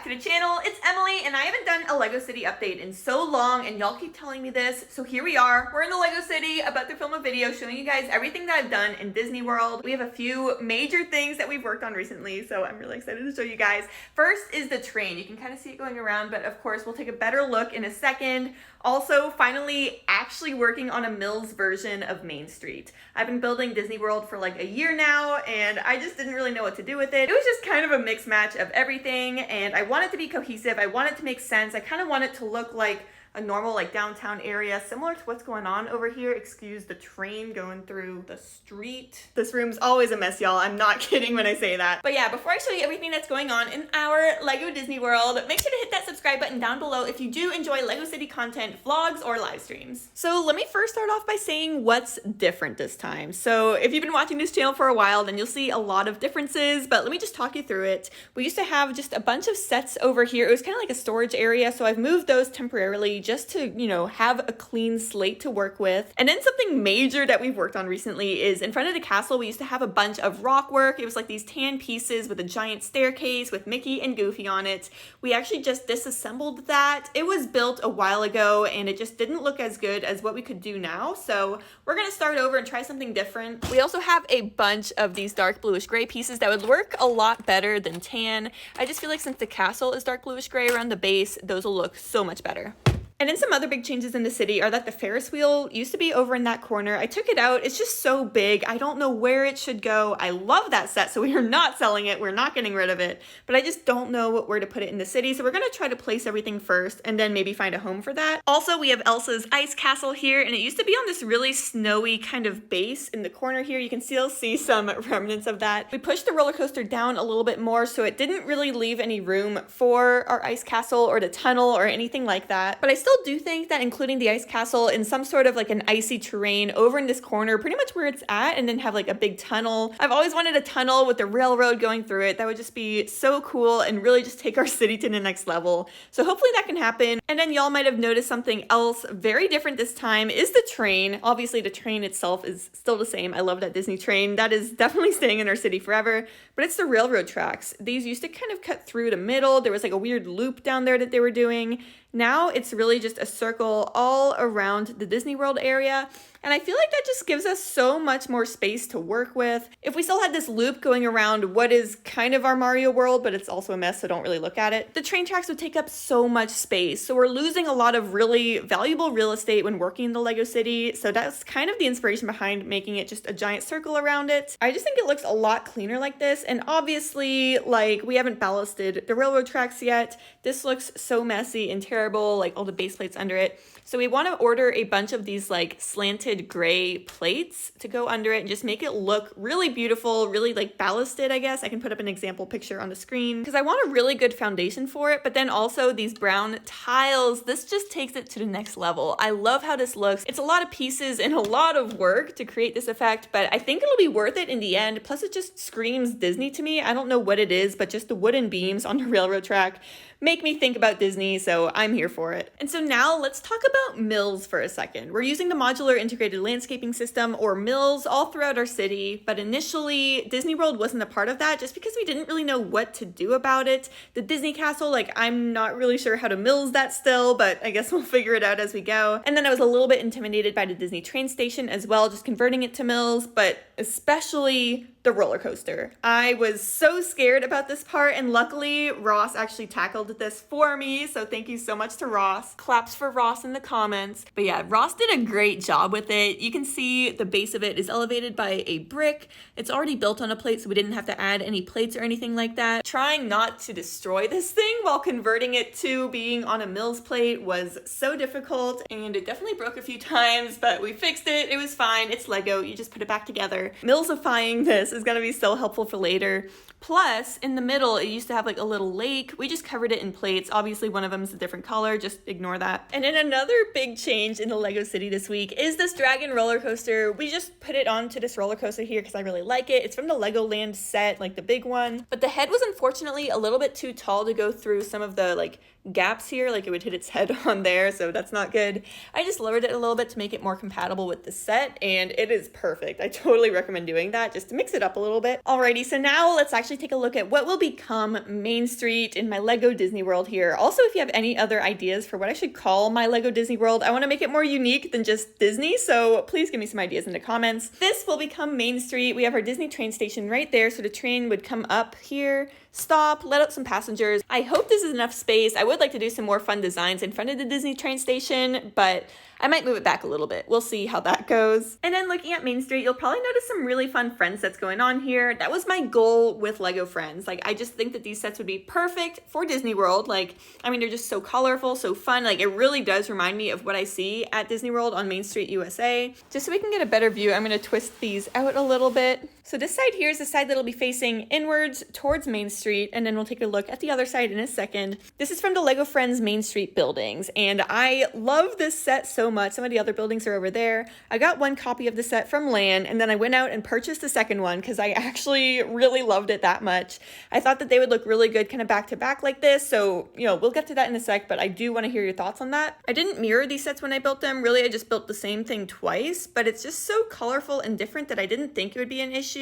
to the channel. It's Emily, and I haven't done a Lego City update in so long, and y'all keep telling me this, so here we are. We're in the Lego City, about to film a video showing you guys everything that I've done in Disney World. We have a few major things that we've worked on recently, so I'm really excited to show you guys. First is the train. You can kind of see it going around, but of course we'll take a better look in a second. Also, finally actually working on a Mills version of Main Street. I've been building Disney World for like a year now, and I just didn't really know what to do with it. It was just kind of a mixed match of everything, and I want it to be cohesive. I want it to make sense. I kind of want it to look like a normal like downtown area, similar to what's going on over here. Excuse the train going through the street. This room's always a mess, y'all. I'm not kidding when I say that. But yeah, before I show you everything that's going on in our Lego Disney World, make sure to hit that subscribe button down below if you do enjoy Lego City content, vlogs, or live streams. So let me first start off by saying what's different this time. So if you've been watching this channel for a while, then you'll see a lot of differences, but let me just talk you through it. We used to have just a bunch of sets over here. It was kind of like a storage area, so I've moved those temporarily just to, you know, have a clean slate to work with. And then something major that we've worked on recently is in front of the castle, we used to have a bunch of rock work. It was like these tan pieces with a giant staircase with Mickey and Goofy on it. We actually just disassembled that. It was built a while ago and it just didn't look as good as what we could do now. So we're gonna start over and try something different. We also have a bunch of these dark bluish gray pieces that would work a lot better than tan. I just feel like since the castle is dark bluish gray around the base, those will look so much better. And then some other big changes in the city are that the Ferris wheel used to be over in that corner. I took it out. It's just so big. I don't know where it should go. I love that set, so we are not selling it. We're not getting rid of it. But I just don't know where to put it in the city. So we're going to try to place everything first and then maybe find a home for that. Also, we have Elsa's ice castle here, and it used to be on this really snowy kind of base in the corner here. You can still see some remnants of that. We pushed the roller coaster down a little bit more, so it didn't really leave any room for our ice castle or the tunnel or anything like that. But I still do think that including the ice castle in some sort of like an icy terrain over in this corner, pretty much where it's at, and then have like a big tunnel. I've always wanted a tunnel with the railroad going through it. That would just be so cool and really just take our city to the next level. So hopefully that can happen. And then y'all might have noticed something else very different this time is the train. Obviously the train itself is still the same. I love that Disney train. That is definitely staying in our city forever, but it's the railroad tracks. These used to kind of cut through the middle. There was like a weird loop down there that they were doing. Now it's really just a circle all around the Disney World area. And I feel like that just gives us so much more space to work with. If we still had this loop going around what is kind of our Mario world, but it's also a mess, so don't really look at it, the train tracks would take up so much space. So we're losing a lot of really valuable real estate when working in the Lego City. So that's kind of the inspiration behind making it just a giant circle around it. I just think it looks a lot cleaner like this. And obviously, like, we haven't ballasted the railroad tracks yet. This looks so messy and terrible, like all the base plates under it. So we want to order a bunch of these like slanted gray plates to go under it and just make it look really beautiful, really like ballasted, I guess. I can put up an example picture on the screen because I want a really good foundation for it. But then also these brown tiles, this just takes it to the next level. I love how this looks. It's a lot of pieces and a lot of work to create this effect, but I think it'll be worth it in the end. Plus it just screams Disney to me. I don't know what it is, but just the wooden beams on the railroad track make me think about Disney, so I'm here for it. And so now let's talk about Mills for a second. We're using the modular integrated landscaping system, or Mills, all throughout our city, but initially Disney World wasn't a part of that just because we didn't really know what to do about it. The Disney Castle, like, I'm not really sure how to Mills that still, but I guess we'll figure it out as we go. And then I was a little bit intimidated by the Disney train station as well, just converting it to Mills, but especially the roller coaster. I was so scared about this part, and luckily Ross actually tackled this for me, so thank you so much to Ross. Claps for Ross in the comments. But yeah, Ross did a great job with it. You can see the base of it is elevated by a brick. It's already built on a plate, so we didn't have to add any plates or anything like that. Trying not to destroy this thing while converting it to being on a Mills plate was so difficult, and it definitely broke a few times, but we fixed it. It was fine. It's Lego. You just put it back together. Millsifying this is gonna be so helpful for later. Plus, in the middle, it used to have like a little lake. We just covered it in plates. Obviously, one of them is a different color. Just ignore that. And then another big change in the Lego City this week is this dragon roller coaster. We just put it onto this roller coaster here because I really like it. It's from the Legoland set, like the big one. But the head was unfortunately a little bit too tall to go through some of the like gaps here. Like it would hit its head on there, so that's not good. I just lowered it a little bit to make it more compatible with the set, and it is perfect. I totally recommend doing that just to mix it up a little bit. Alrighty, so now let's actually take a look at what will become Main Street in my Lego Disney World here. Also, if you have any other ideas for what I should call my Lego Disney World, I want to make it more unique than just Disney, so please give me some ideas in the comments. This will become Main Street. We have our Disney train station right there, so the train would come up here, stop, let out some passengers. I hope this is enough space. I would like to do some more fun designs in front of the Disney train station, but I might move it back a little bit. We'll see how that goes. And then looking at Main Street, you'll probably notice some really fun friend sets going on here. That was my goal with Lego Friends. Like, I just think that these sets would be perfect for Disney World. Like, I mean, they're just so colorful, so fun. Like, it really does remind me of what I see at Disney World on Main Street, USA. Just so we can get a better view, I'm gonna twist these out a little bit. So this side here is the side that'll be facing inwards towards Main Street, and then we'll take a look at the other side in a second. This is from the Lego Friends Main Street buildings, and I love this set so much. Some of the other buildings are over there. I got one copy of the set from LAN, and then I went out and purchased the second one because I actually really loved it that much. I thought that they would look really good kind of back to back like this, so, you know, we'll get to that in a sec, but I do want to hear your thoughts on that. I didn't mirror these sets when I built them. Really, I just built the same thing twice, but it's just so colorful and different that I didn't think it would be an issue.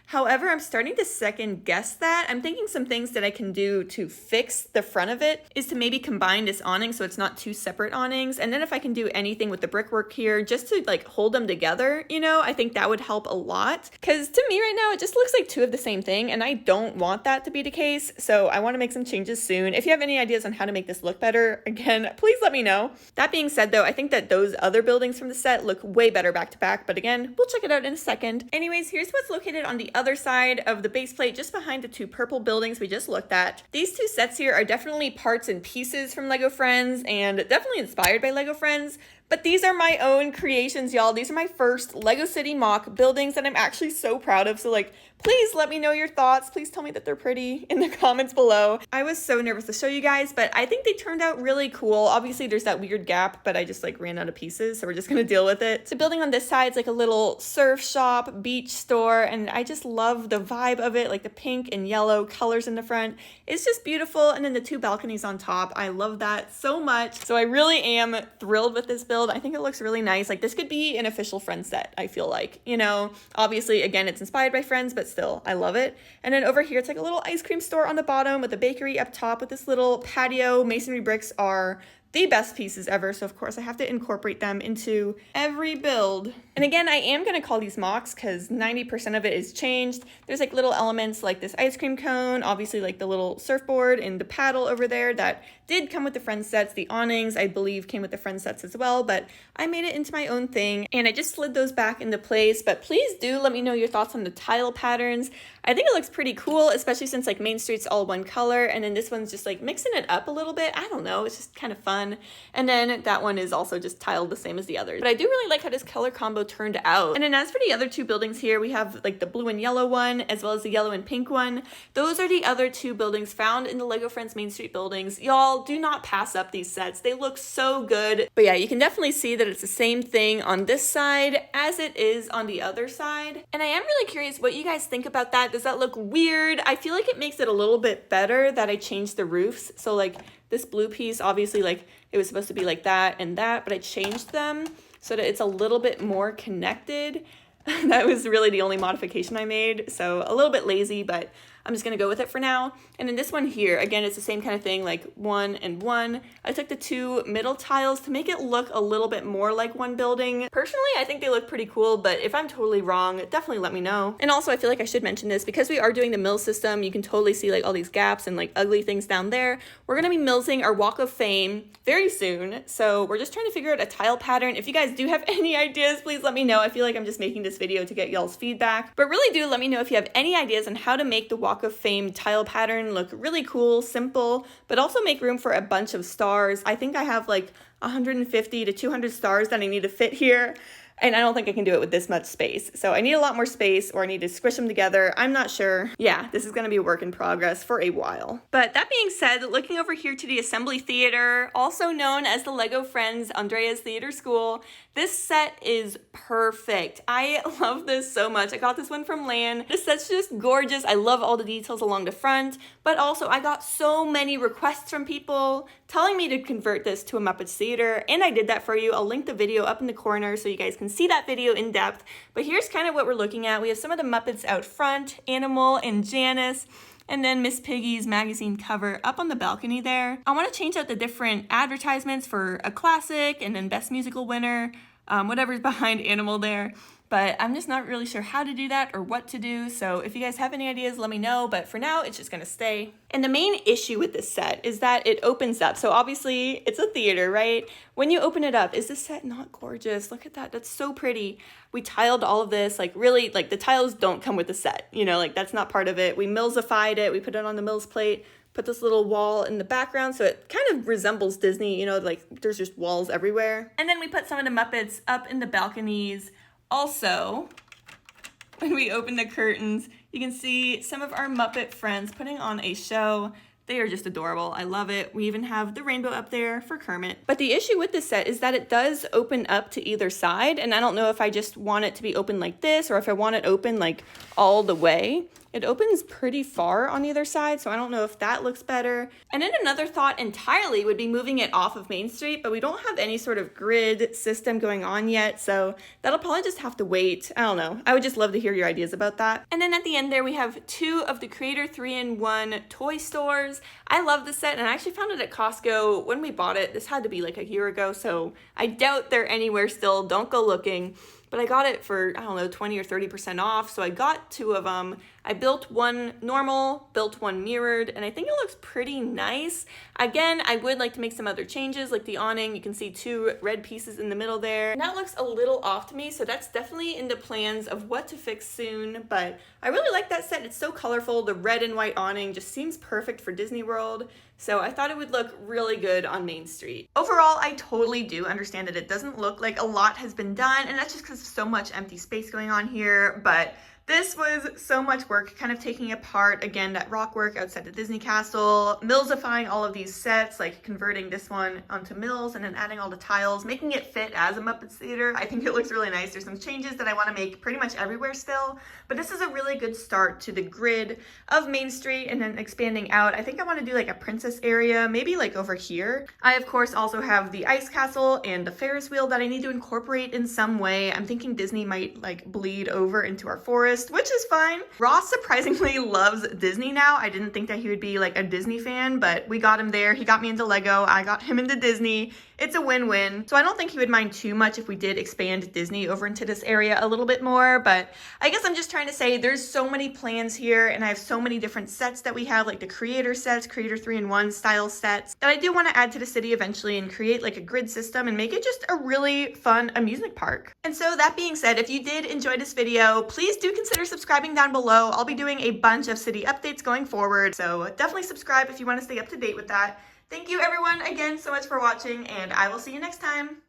However, I'm starting to second guess that. I'm thinking some things that I can do to fix the front of it is to maybe combine this awning so it's not two separate awnings. And then if I can do anything with the brickwork here just to like hold them together, you know, I think that would help a lot. Because to me right now, it just looks like two of the same thing, and I don't want that to be the case. So I want to make some changes soon. If you have any ideas on how to make this look better, again, please let me know. That being said though, I think that those other buildings from the set look way better back to back, but again, we'll check it out in a second. Anyways, here's what's located on the other side of the base plate, just behind the two purple buildings we just looked at. These two sets here are definitely parts and pieces from Lego Friends and definitely inspired by Lego Friends, but these are my own creations, y'all. These are my first Lego City mock buildings that I'm actually so proud of. So like, please let me know your thoughts. Please tell me that they're pretty in the comments below. I was so nervous to show you guys, but I think they turned out really cool. Obviously there's that weird gap, but I just like ran out of pieces, so we're just gonna deal with it. So building on this side is like a little surf shop, beach store, and I just love the vibe of it, like the pink and yellow colors in the front. It's just beautiful. And then the two balconies on top, I love that so much. So I really am thrilled with this build. I think it looks really nice. Like, this could be an official Friends set, I feel like, you know. Obviously, again, it's inspired by Friends, but still, I love it. And then over here, it's like a little ice cream store on the bottom with a bakery up top with this little patio. Masonry bricks are the best pieces ever, so of course I have to incorporate them into every build. And again, I am going to call these mocks because 90% of it is changed. There's like little elements like this ice cream cone, obviously like the little surfboard and the paddle over there that did come with the Friends sets. The awnings, I believe, came with the Friends sets as well, but I made it into my own thing and I just slid those back into place. But please do let me know your thoughts on the tile patterns. I think it looks pretty cool, especially since like Main Street's all one color and then this one's just like mixing it up a little bit. I don't know, it's just kind of fun. And then that one is also just tiled the same as the others. But I do really like how this color combo turned out. And then as for the other two buildings here, we have like the blue and yellow one, as well as the yellow and pink one. Those are the other two buildings found in the Lego Friends Main Street buildings. Y'all, do not pass up these sets. They look so good. But yeah, you can definitely see that it's the same thing on this side as it is on the other side. And I am really curious what you guys think about that. Does that look weird? I feel like it makes it a little bit better that I changed the roofs. So like this blue piece, obviously like it was supposed to be like that and that, but I changed them so that it's a little bit more connected. That was really the only modification I made. So a little bit lazy, but I'm just gonna go with it for now. And then this one here, again, it's the same kind of thing, like 1 and 1. I took the two middle tiles to make it look a little bit more like one building. Personally, I think they look pretty cool, but if I'm totally wrong, definitely let me know. And also, I feel like I should mention this, because we are doing the mill system, you can totally see like all these gaps and like ugly things down there. We're gonna be millsing our Walk of Fame very soon. So we're just trying to figure out a tile pattern. If you guys do have any ideas, please let me know. I feel like I'm just making this video to get y'all's feedback, but really do let me know if you have any ideas on how to make the Walk of Fame tile pattern look really cool, simple, but also make room for a bunch of stars. I think I have like 150 to 200 stars that I need to fit here. And I don't think I can do it with this much space. So I need a lot more space, or I need to squish them together. I'm not sure. Yeah, this is gonna be a work in progress for a while. But that being said, looking over here to the Assembly Theater, also known as the Lego Friends Andreas Theater School, this set is perfect. I love this so much. I got this one from LAN. This set's just gorgeous. I love all the details along the front, but also I got so many requests from people telling me to convert this to a Muppets Theater, and I did that for you. I'll link the video up in the corner so you guys can see that video in depth. But here's kind of what we're looking at. We have some of the Muppets out front, Animal and Janice, and then Miss Piggy's magazine cover up on the balcony there. I want to change out the different advertisements for a classic and then best musical winner, whatever's behind Animal there. But I'm just not really sure how to do that or what to do. So if you guys have any ideas, let me know. But for now, it's just gonna stay. And the main issue with this set is that it opens up. So obviously it's a theater, right? When you open it up, is this set not gorgeous? Look at that, that's so pretty. We tiled all of this, like really, like the tiles don't come with the set, you know, like that's not part of it. We Millsified it, we put it on the Mills plate, put this little wall in the background so it kind of resembles Disney, you know, like there's just walls everywhere. And then we put some of the Muppets up in the balconies. Also, when we open the curtains, you can see some of our Muppet friends putting on a show. They are just adorable. I love it. We even have the rainbow up there for Kermit. But the issue with this set is that it does open up to either side, and I don't know if I just want it to be open like this or if I want it open like all the way. It opens pretty far on either side, so I don't know if that looks better. And then another thought entirely would be moving it off of Main Street, but we don't have any sort of grid system going on yet, so that'll probably just have to wait. I don't know. I would just love to hear your ideas about that. And then at the end there, we have 2 of the Creator 3-in-1 toy stores. I love this set, and I actually found it at Costco when we bought it. This had to be like a year ago, so I doubt they're anywhere still. Don't go looking. But I got it for, I don't know, 20 or 30% off, so I got 2 of them. I built one normal, built one mirrored, and I think it looks pretty nice. Again, I would like to make some other changes, like the awning. You can see 2 red pieces in the middle there. And that looks a little off to me, so that's definitely in the plans of what to fix soon. But I really like that set. It's so colorful. The red and white awning just seems perfect for Disney World. So I thought it would look really good on Main Street. Overall, I totally do understand that it doesn't look like a lot has been done, and that's just because of so much empty space going on here, but this was so much work, kind of taking apart, again, that rock work outside the Disney Castle, Millsifying all of these sets, like converting this one onto Mills and then adding all the tiles, making it fit as a Muppets theater. I think it looks really nice. There's some changes that I want to make pretty much everywhere still, but this is a really good start to the grid of Main Street and then expanding out. I think I want to do like a princess area, maybe like over here. I, of course, also have the Ice Castle and the Ferris Wheel that I need to incorporate in some way. I'm thinking Disney might like bleed over into our forest, which is fine. Ross surprisingly loves Disney now. I didn't think that he would be like a Disney fan, but we got him there. He got me into Lego. I got him into Disney. It's a win-win. So I don't think he would mind too much if we did expand Disney over into this area a little bit more, but I guess I'm just trying to say there's so many plans here, and I have so many different sets that we have, like the creator sets, Creator 3-in-1 style sets, that I do want to add to the city eventually and create like a grid system and make it just a really fun amusement park. And so that being said, if you did enjoy this video, please do consider subscribing down below. I'll be doing a bunch of city updates going forward, so definitely subscribe if you want to stay up to date with that. Thank you everyone again so much for watching, and I will see you next time.